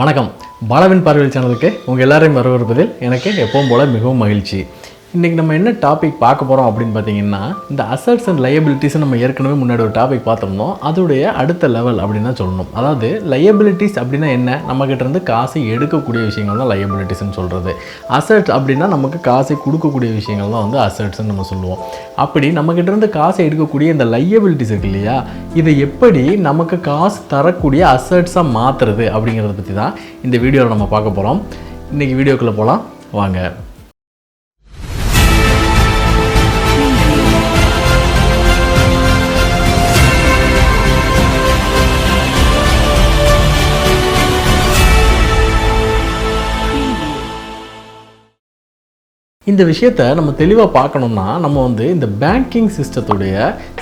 வணக்கம். பாலவின் பார்வையில் சேனலுக்கு உங்கள் எல்லாரையும் வரவேற்பதில் எனக்கு எப்பவும் போல் மிகவும் மகிழ்ச்சி. இன்றைக்கி நம்ம என்ன டாபிக் பார்க்க போகிறோம் அப்படின்னு பார்த்தீங்கன்னா, இந்த அசட்ஸ் அண்ட் லயபிலிட்டிஸ் நம்ம ஏற்கனவே முன்னாடி ஒரு டாபிக் பார்த்துருந்தோம். அதோடைய அடுத்த லெவல் அப்படின்னு தான் சொல்லணும். அதாவது லயபிலிட்டிஸ் அப்படின்னா என்ன, நம்மக்கிட்ட இருந்து காசை எடுக்கக்கூடிய விஷயங்கள் தான் லயபிலிட்டிஸ்ன்னு சொல்கிறது. அசட்ஸ் அப்படின்னா நமக்கு காசை கொடுக்கக்கூடிய விஷயங்கள் தான் வந்து அசட்ஸ்ன்னு நம்ம சொல்லுவோம். அப்படி நம்மக்கிட்ட இருந்து காசை எடுக்கக்கூடிய இந்த லயபிலிட்டிஸ் இருக்கு இல்லையா, இதை எப்படி நமக்கு காசு தரக்கூடிய அசட்ஸாக மாற்றுறது அப்படிங்கிறத பற்றி தான் இந்த வீடியோவில் நம்ம பார்க்க போகிறோம். இன்றைக்கி வீடியோக்குள்ளே போகலாம் வாங்க. இந்த விஷயத்தை நம்ம தெளிவாக பார்க்கணும்னா நம்ம வந்து இந்த பேங்கிங் சிஸ்டத்துடைய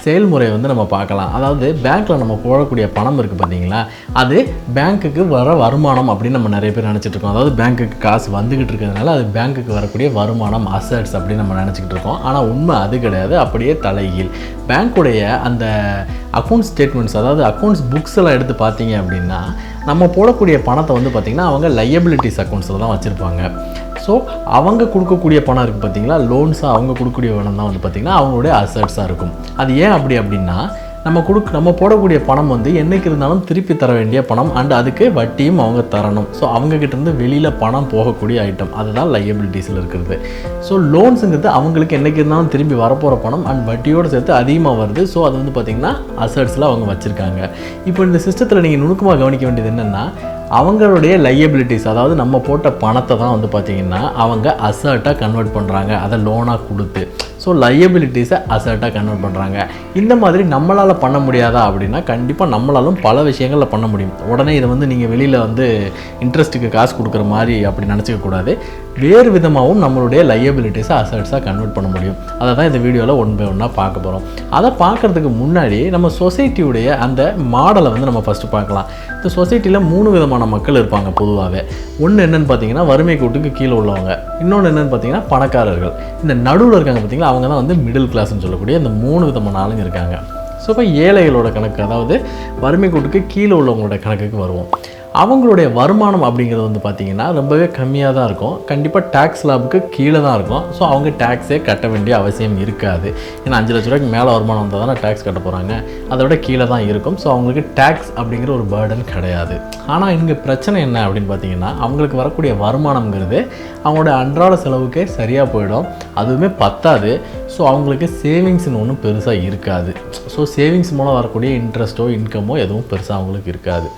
செயல்முறையை வந்து நம்ம பார்க்கலாம். அதாவது பேங்க்கில் நம்ம போடக்கூடிய பணம் இருக்குது பார்த்தீங்களா, அது பேங்க்குக்கு வர வருமானம் அப்படின்னு நம்ம நிறைய பேர் நினச்சிட்டு இருக்கோம். அதாவது பேங்க்குக்கு காசு வந்துக்கிட்டு இருக்கிறதுனால அது பேங்க்குக்கு வரக்கூடிய வருமானம் அசட்ஸ் அப்படின்னு நம்ம நினச்சிக்கிட்டு இருக்கோம். ஆனால் உண்மை அது கிடையாது. அப்படியே தலைகீழ் பேங்க்குடைய அந்த அக்கௌண்ட் ஸ்டேட்மெண்ட்ஸ், அதாவது அக்கௌண்ட்ஸ் புக்ஸ் எல்லாம் எடுத்து பார்த்தீங்க அப்படின்னா நம்ம போடக்கூடிய பணத்தை வந்து பார்த்திங்கன்னா அவங்க லயபிலிட்டிஸ் அக்கௌண்ட்ஸில் தான் வச்சுருப்பாங்க. ஸோ அவங்க கொடுக்கக்கூடிய பணம் இருக்குது பார்த்தீங்களா, லோன்ஸாக அவங்க கொடுக்கக்கூடிய பணம் தான் வந்து பார்த்திங்கன்னா அவங்களுடைய அசட்ஸாக இருக்கும். அது ஏன் அப்படின்னா நம்ம போடக்கூடிய பணம் வந்து என்றைக்கு இருந்தாலும் திருப்பி தர வேண்டிய பணம், அண்ட் அதுக்கு வட்டியும் அவங்க தரணும். ஸோ அவங்கக்கிட்டேருந்து வெளியில் பணம் போகக்கூடிய ஐட்டம், அதுதான் லயபிலிட்டிஸில் இருக்கிறது. ஸோ லோன்ஸுங்கிறது அவங்களுக்கு என்றைக்கு இருந்தாலும் திரும்பி வரப்போகிற பணம் அண்ட் வட்டியோடு சேர்த்து அதிகமாக வருது. ஸோ அது வந்து பார்த்திங்கன்னா அசட்ஸில் அவங்க வச்சுருக்காங்க. இப்போ இந்த சிஸ்டத்தில் நீங்கள் நுணுக்கமாக கவனிக்க வேண்டியது என்னென்னா, அவங்களுடைய லயபிலிட்டிஸ், அதாவது நம்ம போட்ட பணத்தை தான் வந்து பார்த்திங்கன்னா அவங்க அசர்ட்டாக கன்வெர்ட் பண்ணுறாங்க, அதை லோனாக கொடுத்து. ஸோ லயபிலிட்டிஸை அசர்ட்டாக கன்வெர்ட் பண்ணுறாங்க. இந்த மாதிரி நம்மளால் பண்ண முடியாதா அப்படின்னா கண்டிப்பாக நம்மளாலும் பல விஷயங்களில் பண்ண முடியும். உடனே இதை வந்து நீங்கள் வெளியில் வந்து இன்ட்ரெஸ்ட்டுக்கு காசு கொடுக்குற மாதிரி அப்படி நினச்சிக்கக்கூடாது. வேறு விதமாகவும் நம்மளுடைய லயபிலிட்டிஸை அசட்ஸாக கன்வெர்ட் பண்ண முடியும். அதை தான் இந்த வீடியோவில் ஒன் பை ஒன்னாக பார்க்க போகிறோம். அதை பார்க்குறதுக்கு முன்னாடி நம்ம சொசைட்டியுடைய அந்த மாடலை வந்து நம்ம ஃபஸ்ட்டு பார்க்கலாம். இந்த சொசைட்டியில் 3 விதமான மக்கள் இருப்பாங்க பொதுவாகவே. ஒன்று என்னென்னு பார்த்தீங்கன்னா வறுமை கோட்டுக்கு கீழே உள்ளவங்க, இன்னொன்று என்னென்னு பார்த்தீங்கன்னா பணக்காரர்கள், இந்த நடுவில் இருக்காங்க பார்த்தீங்களா, அவங்க தான் வந்து மிடில் கிளாஸ்ன்னு சொல்லக்கூடிய இந்த 3 விதமான ஆளுங்க இருக்காங்க. ஸோ இப்போ ஏழைகளோட கணக்கு, அதாவது வறுமை கோட்டுக்கு கீழே உள்ளவங்களோட கணக்குக்கு வருவோம். அவங்களுடைய வருமானம் அப்படிங்கிறது வந்து பார்த்திங்கன்னா ரொம்பவே கம்மியாக தான் இருக்கும். கண்டிப்பாக டேக்ஸ் லாபுக்கு கீழே தான் இருக்கும். ஸோ அவங்க டேக்ஸே கட்ட வேண்டிய அவசியம் இருக்காது. ஏன்னா 5 லட்ச ரூபாய்க்கு மேலே வருமானம் வந்தால் தானே டேக்ஸ் கட்ட போகிறாங்க, அதை விட கீழே தான் இருக்கும். ஸோ அவங்களுக்கு டேக்ஸ் அப்படிங்கிற ஒரு பேர்டன் கிடையாது. ஆனால் இங்கே பிரச்சனை என்ன அப்படின்னு பார்த்தீங்கன்னா, அவங்களுக்கு வரக்கூடிய வருமானம்ங்கிறது அவங்களோட அன்றாட செலவுக்கே சரியாக போயிடும், அதுவுமே பத்தாது. ஸோ அவங்களுக்கு சேவிங்ஸ்னு ஒன்றும் பெருசாக இருக்காது. ஸோ சேவிங்ஸ் மூலம் வரக்கூடிய இன்ட்ரெஸ்ட்டோ இன்கமோ எதுவும் பெருசாக அவங்களுக்கு இருக்காது.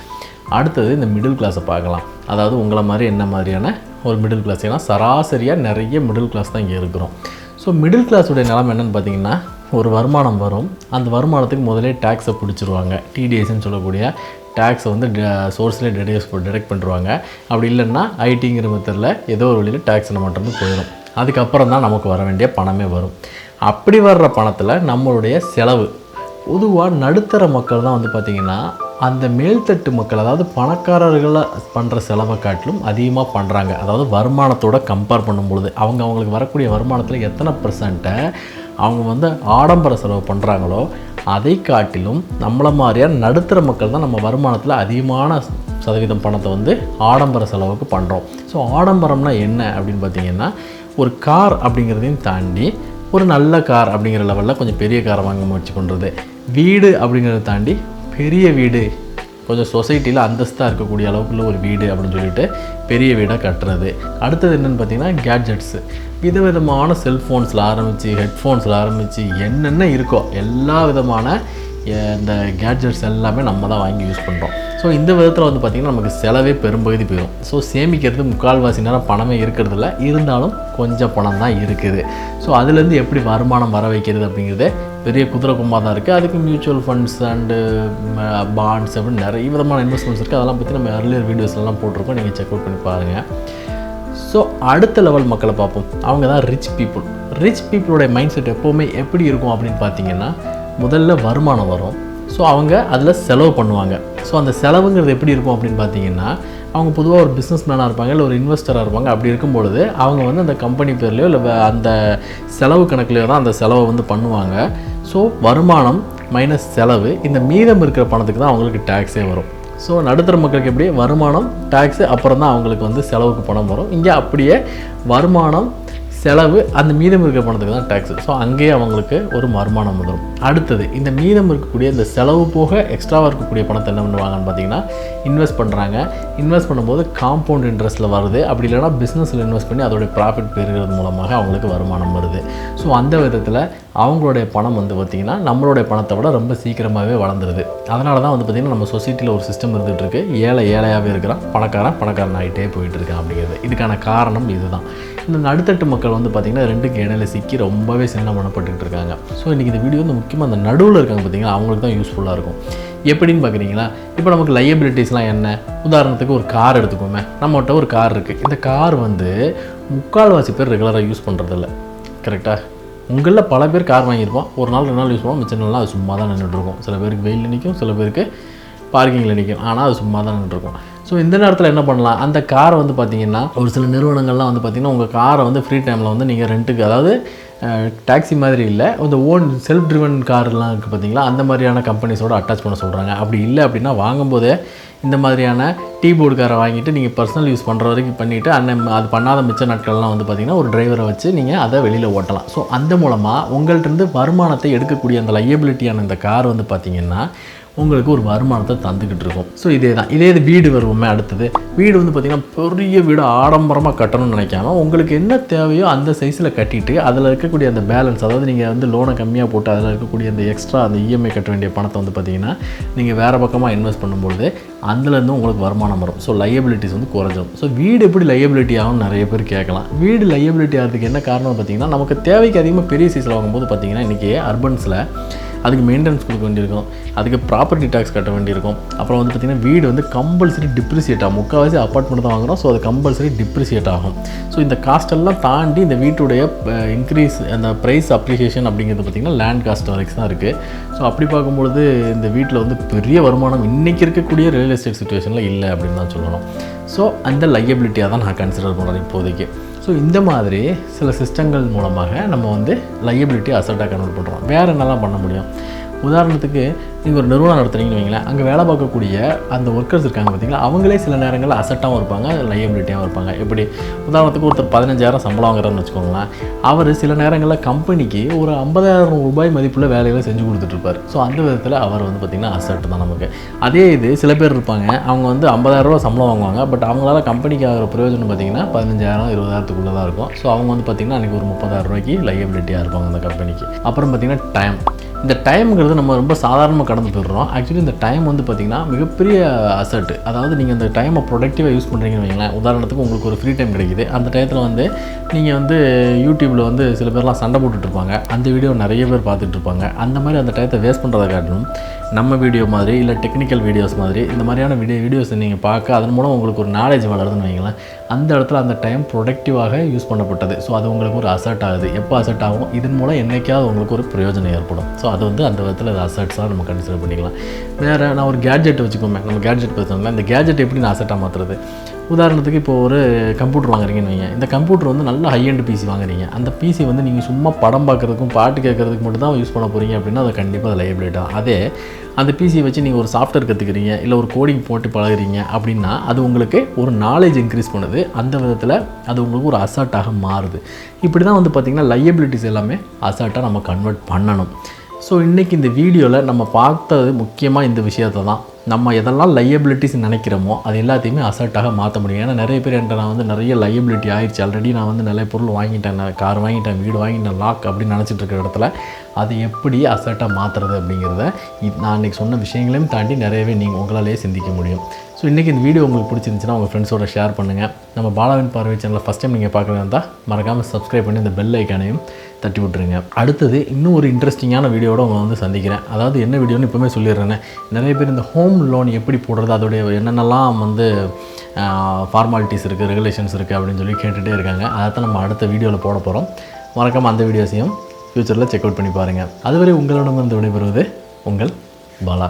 அடுத்தது இந்த மிடில் கிளாஸை பார்க்கலாம். அதாவது உங்களை மாதிரி என்ன மாதிரியான ஒரு மிடில் கிளாஸ், ஏன்னா சராசரியாக நிறைய மிடில் கிளாஸ் தான் இங்கே இருக்கிறோம். ஸோ மிடில் கிளாஸுடைய நிலைமை என்னென்னு பார்த்தீங்கன்னா, ஒரு வருமானம் வரும், அந்த வருமானத்துக்கு முதலே டேக்ஸை பிடிச்சிருவாங்க. டிடிஎஸ்ன்னு சொல்லக்கூடிய டேக்ஸை வந்து சோர்ஸ்லேயே டிடெக்ட் பண்ணிடுவாங்க. அப்படி இல்லைன்னா ஐடிங்கிற மெத்தடில் ஏதோ ஒரு வழியில் டேக்ஸ் நம்மகிட்ட வந்து போயிடும். அதுக்கப்புறம் தான் நமக்கு வர வேண்டிய பணமே வரும். அப்படி வர்ற பணத்தில் நம்மளுடைய செலவு, பொதுவாக நடுத்தர மக்கள் தான் வந்து பார்த்திங்கன்னா அந்த மேல்தட்டு மக்கள், அதாவது பணக்காரர்களை பண்ணுற செலவை காட்டிலும் அதிகமாக பண்ணுறாங்க. அதாவது வருமானத்தோடு கம்பேர் பண்ணும்பொழுது அவங்களுக்கு வரக்கூடிய வருமானத்தில் எத்தனை % அவங்க வந்து ஆடம்பர செலவு பண்ணுறாங்களோ அதை காட்டிலும் நம்மளை மாதிரியான நடுத்தர மக்கள் தான் நம்ம வருமானத்தில் அதிகமான சதவீதம் பணத்தை வந்து ஆடம்பர செலவுக்கு பண்ணுறோம். ஸோ ஆடம்பரம்னா என்ன அப்படின்னு பார்த்திங்கன்னா, ஒரு கார் அப்படிங்கிறதையும் தாண்டி ஒரு நல்ல கார் அப்படிங்கிற லெவலில் கொஞ்சம் பெரிய காரை வாங்க முயற்சி பண்ணுறது, வீடு அப்படிங்கிறத தாண்டி பெரிய வீடு, கொஞ்சம் சொசைட்டியில் அந்தஸ்தாக இருக்கக்கூடிய அளவுக்குள்ள ஒரு வீடு அப்படின்னு சொல்லிட்டு பெரிய வீடாக கட்டுறது. அடுத்தது என்னென்னு பார்த்தீங்கன்னா கேட்ஜெட்ஸு, விதவிதமான செல்ஃபோன்ஸில் ஆரம்பித்து ஹெட்ஃபோன்ஸில் ஆரம்பித்து என்னென்ன இருக்கோ எல்லா விதமான இந்த கேட்ஜெட்ஸ் எல்லாமே நம்ம தான் வாங்கி யூஸ் பண்ணுறோம். ஸோ இந்த விதத்தில் வந்து பார்த்திங்கன்னா நமக்கு செலவே பெரும்பகுதி போயிடும். ஸோ சேமிக்கிறது முக்கால்வாசி நேரம் பணமே இருக்கிறதில்ல, இருந்தாலும் கொஞ்சம் பணம் தான் இருக்குது. ஸோ அதுலேருந்து எப்படி வருமானம் வர வைக்கிறது அப்படிங்கிறது பெரிய குதிரை கும்பா தான் இருக்குது. அதுக்கு மியூச்சுவல் ஃபண்ட்ஸ் அண்டு பாண்ட்ஸ் அப்படின்னு நிறைய விதமான இன்வெஸ்ட்மெண்ட்ஸ் இருக்குது. அதெல்லாம் பற்றி நம்ம அர்லியர் வீடியோஸ்லாம் போட்டிருக்கோம், நீங்கள் செக் அவுட் பண்ணி பாருங்கள். ஸோ அடுத்த லெவல் மக்களை பார்ப்போம். அவங்க தான் ரிச் பீப்புள். ரிச் பீப்புளோடைய மைண்ட் செட் எப்போவுமே எப்படி இருக்கும் அப்படின்னு பார்த்தீங்கன்னா, முதல்ல வருமானம் வரும். ஸோ அவங்க அதில் செலவு பண்ணுவாங்க. ஸோ அந்த செலவுங்கிறது எப்படி இருக்கும் அப்படின்னு பார்த்தீங்கன்னா, அவங்க பொதுவாக ஒரு பிஸ்னஸ் மேனாக இருப்பாங்க, இல்லை ஒரு இன்வெஸ்டராக இருப்பாங்க. அப்படி இருக்கும்பொழுது அவங்க வந்து அந்த கம்பெனி பேர்லையோ இல்லை அந்த செலவு கணக்குலையோ தான் அந்த செலவை வந்து பண்ணுவாங்க. ஸோ வருமானம் மைனஸ் செலவு, இந்த மீதம் இருக்கிற பணத்துக்கு தான் அவங்களுக்கு டேக்ஸே வரும். ஸோ நடுத்தர மக்களுக்கு எப்படி வருமானம் டேக்ஸு அப்புறம் தான் அவங்களுக்கு வந்து செலவுக்கு பணம் வரும். இங்கே அப்படியே வருமானம் செலவு அந்த மீதம் இருக்கிற பணத்துக்கு தான் டேக்ஸு. ஸோ அங்கேயே அவங்களுக்கு ஒரு வருமானம் வந்துடும். அடுத்தது இந்த மீதம் இருக்கக்கூடிய இந்த செலவு போக எக்ஸ்ட்ராவாக இருக்கக்கூடிய பணத்தை என்ன பண்ணுவாங்கன்னு பார்த்தீங்கன்னா இன்வெஸ்ட் பண்ணுறாங்க. இன்வெஸ்ட் பண்ணும்போது காம்பவுண்ட் இன்ட்ரெஸ்ட்டில் வருது. அப்படி இல்லைனா பிஸ்னஸில் இன்வெஸ்ட் பண்ணி அதோடைய ப்ராஃபிட் பெறுகிறது மூலமாக அவங்களுக்கு வருமானம் வருது. ஸோ அந்த விதத்தில் அவங்களுடைய பணம் வந்து பார்த்திங்கன்னா நம்மளுடைய பணத்தை விட ரொம்ப சீக்கிரமாகவே வளர்ந்துருது. அதனால தான் வந்து பார்த்திங்கன்னா நம்ம சொசைட்டியில் ஒரு சிஸ்டம் இருந்துகிட்டு இருக்குது. ஏழையாகவே இருக்கிறான், பணக்காரன் ஆகிட்டே போயிட்டு இருக்கான் அப்படிங்கிறது. இதுக்கான காரணம் இதுதான். இந்த நடுத்தட்டு மக்கள் வந்து பார்த்திங்கன்னா ரெண்டுக்கு இடையில சிக்கி ரொம்பவே சின்னமனப்பட்டுக்கிட்டு இருக்காங்க. ஸோ இன்றைக்கி இந்த வீடியோ வந்து முக்கியமாக அந்த நடுவில் இருக்காங்க பார்த்திங்கன்னா அவங்களுக்கு தான் யூஸ்ஃபுல்லாக இருக்கும். எப்படின்னு பார்க்குறீங்களா, இப்போ நமக்கு லையபிலிட்டிஸ்லாம் என்ன, உதாரணத்துக்கு ஒரு கார் எடுத்துக்கோமே. நம்மகிட்ட ஒரு கார் இருக்குது. இந்த கார் வந்து முக்கால்வாசி பேர் ரெகுலராக யூஸ் பண்ணுறதில்ல. கரெக்டாக? உங்களில் பல பேர் கார் வாங்கியிருப்போம், ஒரு நாள் 2 நாள் யூஸ் பண்ணுவோம், மிச்ச நாள்லாம் அது சும்மா தான் நின்றுட்டுருக்கும். சில பேருக்கு வெயிலில் நிற்கும், சில பேருக்கு பார்க்கிங்கில் நிற்கும், ஆனால் அது சும்மா தான் நின்றுருக்கும். ஸோ இந்த நேரத்தில் என்ன பண்ணலாம், அந்த காரை வந்து பார்த்திங்கன்னா ஒரு சில நிறுவனங்கள்லாம் வந்து பார்த்திங்கன்னா உங்கள் காரை வந்து ஃப்ரீ டைமில் வந்து நீங்கள் ரெண்ட்டுக்கு, அதாவது டாக்ஸி மாதிரி இல்லை, இந்த ஓன் செல்ஃப் ட்ரிவன் கார்லாம் இருக்குது பார்த்திங்களா, அந்த மாதிரியான கம்பெனிஸோடு அட்டாச் பண்ண சொல்கிறாங்க. அப்படி இல்லை அப்படின்னா வாங்கும்போதே இந்த மாதிரியான டீ போர்டு காரை வாங்கிட்டு நீங்கள் பர்சனல் யூஸ் பண்ணுற வரைக்கும் பண்ணிவிட்டு அது பண்ணாத மிச்ச நாட்கள்லாம் வந்து பார்த்திங்கன்னா ஒரு டிரைவரை வச்சு நீங்கள் அதை வெளியில் ஓட்டலாம். ஸோ அந்த மூலமாக உங்கள்கிட்ட வருமானத்தை எடுக்கக்கூடிய அந்த லையபிலிட்டியான இந்த கார் வந்து பார்த்திங்கன்னா உங்களுக்கு ஒரு வருமானத்தை தந்துக்கிட்டு இருக்கும். ஸோ இதே வீடு வருவோமே. அடுத்தது வீடு வந்து பார்த்திங்கன்னா பெரிய வீடு ஆடம்பரமாக கட்டணும்னு நினைக்காம உங்களுக்கு என்ன தேவையோ அந்த சைஸில் கட்டிட்டு அதில் இருக்கக்கூடிய அந்த பேலன்ஸ், அதாவது நீங்கள் வந்து லோனை கம்மியாக போட்டு அதில் இருக்கக்கூடிய அந்த எக்ஸ்ட்ரா அந்த இஎம்ஐ கட்ட வேண்டிய பணத்தை வந்து பார்த்திங்கன்னா நீங்கள் வேறு பக்கமாக இன்வெஸ்ட் பண்ணும்போது அதுலேருந்து உங்களுக்கு வருமானம் வரும். ஸோ லையபிலிட்டிஸ் வந்து குறைஞ்சிடும். ஸோ வீடு எப்படி லையபிலிட்டி ஆகும் நிறைய பேர் கேட்கலாம். வீடு லையபிலிட்டி ஆகிறதுக்கு என்ன காரணம் பார்த்திங்கன்னா நமக்கு தேவைக்கு அதிகமாக பெரிய சைஸில் வாங்கும்போது பார்த்திங்கன்னா இன்றைக்கி அர்பன்ஸில் அதுக்கு மெயின்டெனன்ஸ் கொடுக்க வேண்டியிருக்கும், அதுக்கு ப்ராப்பர்ட்டி டேக்ஸ் கட்ட வேண்டியிருக்கும். அப்புறம் வந்து பார்த்திங்கன்னா வீடு வந்து கம்பல்சரி டிப்ரிசியேட் ஆகும். முக்கால்வாசி அப்பார்ட்மெண்ட் தான் வாங்குகிறோம். ஸோ அது கம்பல்சரி டிப்ரிசியேட் ஆகும். ஸோ இந்த காஸ்ட்டெல்லாம் தாண்டி இந்த வீட்டுடைய இன்க்ரீஸ் அந்த ப்ரைஸ் அப்ரிசியேஷன் அப்படிங்கிறது பார்த்திங்கன்னா லேண்ட் காஸ்ட் வரைக்கும் தான் இருக்குது. ஸோ அப்படி பார்க்கும்பொழுது இந்த வீட்டில் வந்து பெரிய வருமானம் இன்றைக்கி இருக்கக்கூடிய ரியல் எஸ்டேட் சிச்சுவேஷனில் இல்லை அப்படின்னு தான் சொல்லணும். ஸோ அந்த லையபிலிட்டியாக தான் நான் கன்சிடர் பண்ணுறேன் இப்போதைக்கு. ஸோ இந்த மாதிரி சில சிஸ்டங்கள் மூலமாக நம்ம வந்து லையபிலிட்டி அசட்டாக கன்வெர்ட் பண்ணுறோம். வேறு என்னெல்லாம் பண்ண முடியும்? உதாரணத்துக்கு நீங்கள் ஒரு நிறுவனம் நடத்துகிறீங்கன்னு வைங்களேன், அங்கே வேலை பார்க்கக்கூடிய அந்த ஒர்க்கர்ஸ் இருக்காங்க பார்த்திங்களா, அவங்களே சில நேரங்களில் அசட்டாகவும் இருப்பாங்க, லையபிலிட்டியாகவும் இருப்பாங்க. எப்படி உதாரணத்துக்கு ஒருத்தர் 15,000 சம்பளம் வாங்குறாருன்னு வச்சுக்கோங்களேன். அவர் சில நேரங்களில் கம்பெனிக்கு ஒரு 50,000 ரூபாய் மதிப்புள்ள வேலைகளை செஞ்சு கொடுத்துட்ருப்பார். ஸோ அந்த விதத்தில் அவர் வந்து பார்த்திங்கன்னா அசட் தான் நமக்கு. அதே இது சில பேர் இருப்பாங்க, அவங்க வந்து 50,000 ரூபா சம்பளம் வாங்குவாங்க. பட் அவங்களால கம்பெனிக்கு ஆகிற பிரயோஜனம் பார்த்திங்கன்னா 15,000 20,000க்குள்ளே தான் இருக்கும். ஸோ அவங்க வந்து பார்த்திங்கன்னா அன்றைக்கி ஒரு 30,000 ரூபாய்க்கு லையபிலிட்டியாக இருப்பாங்க அந்த கம்பெனிக்கு. அப்புறம் பார்த்திங்கன்னா டைம். இந்த டைமுங்கிறது நம்ம ரொம்ப சாதாரணமாக கடந்து போயிடுறோம். ஆக்சுவலி இந்த டைம் வந்து பார்த்திங்கன்னா மிகப்பெரிய அசட்டு. அதாவது நீங்கள் அந்த டைமை ப்ரொடக்டிவாக யூஸ் பண்ணுறீங்கன்னு வைங்களேன். உதாரணத்துக்கு உங்களுக்கு ஒரு ஃப்ரீ டைம் கிடைக்குது. அந்த டயத்தில் வந்து நீங்கள் வந்து யூடியூப்பில் வந்து சில பேர்லாம் சண்டை போட்டுட்ருப்பாங்க. அந்த வீடியோ நிறைய பேர் பார்த்துட்ருப்பாங்க. அந்த மாதிரி அந்த டயத்தை வேஸ்ட் பண்ணுறதை காட்டிலும் நம்ம வீடியோ மாதிரி இல்லை டெக்னிக்கல் வீடியோஸ் மாதிரி இந்த மாதிரியான வீடியோஸை நீங்கள் பார்க்க அதன் மூலம் உங்களுக்கு ஒரு நாலேஜ் வளருதுன்னு வைங்களேன். அந்த இடத்துல அந்த டைம் ப்ரொடக்டிவாக யூஸ் பண்ணப்பட்டது. ஸோ அது உங்களுக்கு ஒரு அசட் ஆகுது. எப்போ அசட் ஆகும்? இதன் மூலம் என்றைக்காவது உங்களுக்கு ஒரு பிரயோஜனம் ஏற்படும். ஸோ அது வந்து அந்த விதத்தில் அது அசட்ஸாக நம்ம கன்சிடர் பண்ணிக்கலாம். வேறு நான் ஒரு கேட்ஜெட் வச்சுக்கோமே, நம்ம கேட்ஜெட் பேசுவோம்ல, இந்த கேட்ஜெட் எப்படி நான் அசட்டாக மாற்றுறது? உதாரணத்துக்கு இப்போ ஒரு கம்ப்யூட்டர் வாங்குறீங்கன்னு வைங்க. இந்த கம்ப்யூட்டர் வந்து நல்ல ஹை எண்ட் பிசி வாங்குறீங்க. அந்த பிசி வந்து நீங்கள் சும்மா படம் பார்க்குறதுக்கும் பாட்டு கேட்குறதுக்கு மட்டும் தான் யூஸ் பண்ண போகிறீங்க அப்படின்னா அது கண்டிப்பாக அது லையபிலிட்டி ஆகும். அதே அந்த பிசியை வச்சு நீங்கள் ஒரு சாஃப்ட்வேர் கற்றுக்கிறீங்க, இல்லை ஒரு கோடிங் போட்டு பழகுறீங்க அப்படின்னா அது உங்களுக்கு ஒரு நாலேஜ் இன்க்ரீஸ் பண்ணுது. அந்த விதத்தில் அது உங்களுக்கு ஒரு அசட்டாக மாறுது. இப்படி தான் வந்து பார்த்திங்கன்னா லையபிலிட்டிஸ் எல்லாமே அசட்டாக நம்ம கன்வெர்ட் பண்ணணும். ஸோ இன்றைக்கி இந்த வீடியோவில் நம்ம பார்த்தது முக்கியமாக இந்த விஷயத்தை தான். நம்ம எதெல்லாம் லையபிலிட்டிஸ் நினைக்கிறோமோ அது எல்லாத்தையுமே அசட்டாக மாற்ற முடியும். ஏன்னா நிறைய பேர் என்கிட்ட நான் வந்து நிறைய லையபிலிட்டி ஆயிடுச்சு, ஆல்ரெடி நான் வந்து நிறைய பொருள் வாங்கிட்டேன், கார் வாங்கிட்டேன், வீடு வாங்கிட்டேன், லாக் அப்படின்னு நினச்சிட்டு இருக்கிற இடத்துல அது எப்படி அசட்டாக மாற்றுறது அப்படிங்கிறத நான் இன்றைக்கி சொன்ன விஷயங்களையும் தாண்டி நிறையவே நீங்கள் உங்களாலேயே சிந்திக்க முடியும். ஸோ இன்றைக்கி இந்த வீடியோ உங்களுக்கு பிடிச்சிருந்துச்சுன்னா உங்கள் ஃப்ரெண்ட்ஸோட ஷேர் பண்ணுங்கள். நம்ம பாலாவின் பார்வை சேனலில் ஃபஸ்ட் டைம் நீங்கள் பார்க்குறதா இருந்தால் மறக்காமல் சப்ஸ்கிரைப் பண்ணி இந்த பெல் ஐக்கானையும் தட்டி விட்ருங்க. அடுத்தது இன்னும் ஒரு இன்ட்ரெஸ்டிங்கான வீடியோவோட உங்களை வந்து சந்திக்கிறேன். அதாவது என்ன வீடியோன்னு இப்போவுமே சொல்லிடுறேன். நிறைய பேர் இந்த ஹோம் லோன் எப்படி போடுறது, அதோடைய என்னென்னலாம் வந்து ஃபார்மாலிட்டிஸ் இருக்குது, ரெகுலேஷன்ஸ் இருக்குது அப்படின்னு சொல்லி கேட்டுகிட்டே இருக்காங்க. அதை தான் நம்ம அடுத்த வீடியோவில் போட போகிறோம். மறக்காமல் அந்த வீடியோஸையும் ஃப்யூச்சரில் செக் அவுட் பண்ணி பாருங்கள். அதுவரை உங்களிடமிருந்து விடைபெறுவது உங்கள் பாலா.